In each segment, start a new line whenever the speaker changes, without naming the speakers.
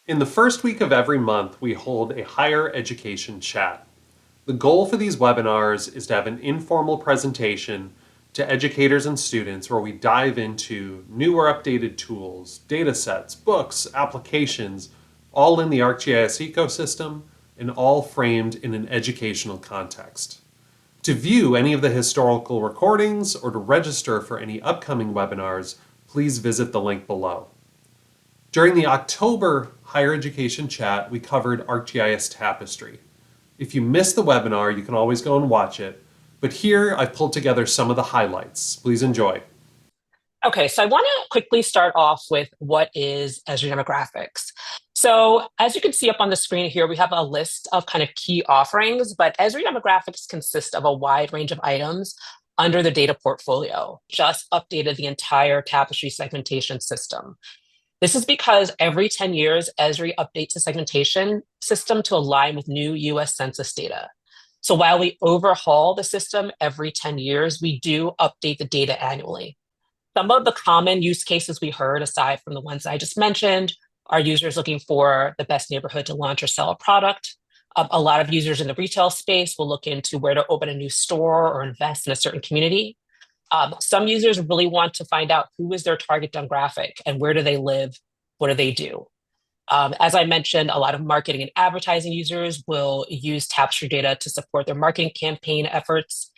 In the first week of every month, we hold a higher education chat. The goal for these webinars is to have an informal presentation to educators and students where we dive into new or updated tools, data sets, books, applications, all in the ArcGIS ecosystem and all framed in an educational context. To view any of the historical recordings or to register for any upcoming webinars, please visit the link below. During the October Higher Education Chat, we covered ArcGIS Tapestry. If you missed the webinar, you can always go and watch it, but here I've pulled together some of the highlights. Please enjoy.
Okay, so I want to quickly start off with what is Esri Demographics. So as you can see up on the screen here, we have a list of kind of key offerings, but Esri Demographics consists of a wide range of items under the data portfolio. Just updated the entire Tapestry segmentation system. This is because every 10 years, Esri updates the segmentation system to align with new US Census data. So while we overhaul the system every 10 years, we do update the data annually. Some of the common use cases we heard, aside from the ones I just mentioned, are users looking for the best neighborhood to launch or sell a product. A lot of users in the retail space will look into where to open a new store or invest in a certain community. Some users really want to find out who is their target demographic and where do they live, what do they do. As I mentioned, a lot of marketing and advertising users will use Tapestry data to support their marketing campaign efforts.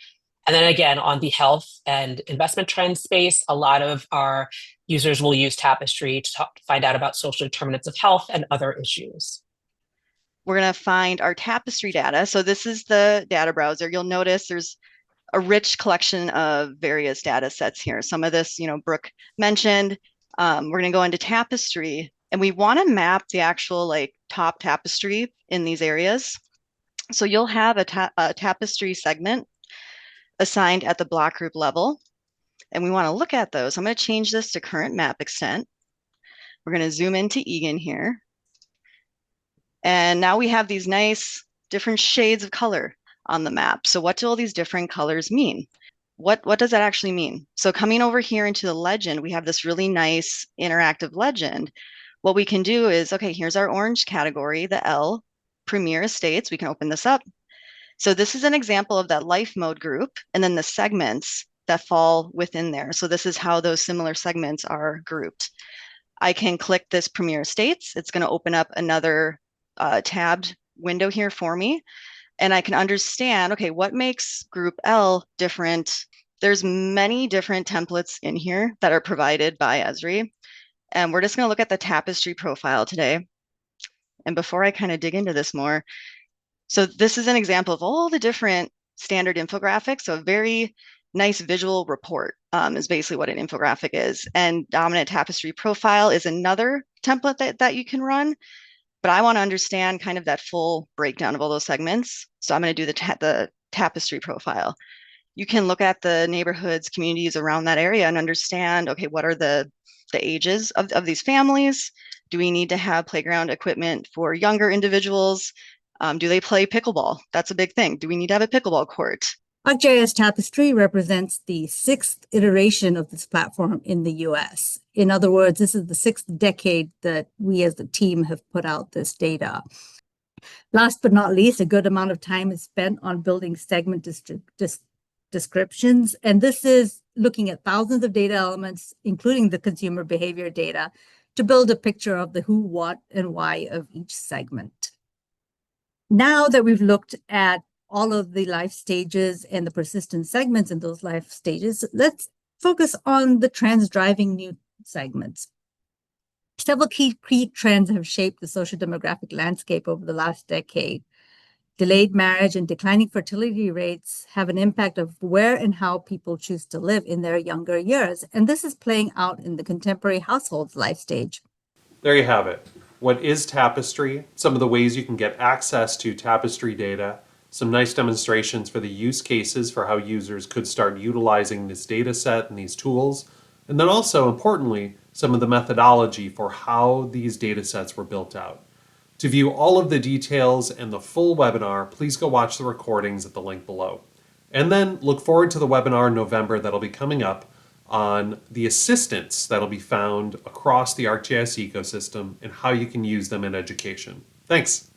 And then again, on the health and investment trend space, a lot of our users will use Tapestry to find out about social determinants of health and other issues.
We're going to find our Tapestry data. So this is the data browser. You'll notice there's a rich collection of various data sets here. Some of this, Brooke mentioned. We're going to go into Tapestry, and we want to map the actual top Tapestry in these areas. So you'll have a Tapestry segment assigned at the block group level, and we want to look at those. I'm going to change this to current map extent. We're going to zoom into Egan here. And now we have these nice different shades of color on the map. So what do all these different colors mean? What does that actually mean? So coming over here into the legend, we have this really nice interactive legend. What we can do is, okay, here's our orange category, the L, Premier Estates. We can open this up. So this is an example of that life mode group, and then the segments that fall within there. So this is how those similar segments are grouped. I can click this Premier Estates. It's going to open up another tabbed window here for me. And I can understand, okay, what makes group L different? There's many different templates in here that are provided by Esri. And we're just going to look at the Tapestry profile today. And before I kind of dig into this more, so this is an example of all the different standard infographics. So a very nice visual report is basically what an infographic is. And dominant Tapestry profile is another template that you can run. But I want to understand kind of that full breakdown of all those segments. So I'm going to do the Tapestry profile. You can look at the neighborhoods, communities around that area and understand, okay, what are the ages of these families? Do we need to have playground equipment for younger individuals? Do they play pickleball? That's a big thing. Do we need to have a pickleball court?
ArcGIS Tapestry represents the sixth iteration of this platform in the US. In other words, this is the sixth decade that we as the team have put out this data. Last but not least, a good amount of time is spent on building segment descriptions. And this is looking at thousands of data elements, including the consumer behavior data, to build a picture of the who, what, and why of each segment. Now that we've looked at all of the life stages and the persistent segments in those life stages, let's focus on the trends driving new segments. Several key trends have shaped the social demographic landscape over the last decade. Delayed marriage and declining fertility rates have an impact of where and how people choose to live in their younger years. And this is playing out in the contemporary household's life stage.
There you have it. What is Tapestry? Some of the ways you can get access to Tapestry data, some nice demonstrations for the use cases for how users could start utilizing this data set and these tools, and then also, importantly, some of the methodology for how these data sets were built out. To view all of the details and the full webinar, please go watch the recordings at the link below. And then look forward to the webinar in November that'll be coming up on the assistants that'll be found across the ArcGIS ecosystem and how you can use them in education. Thanks.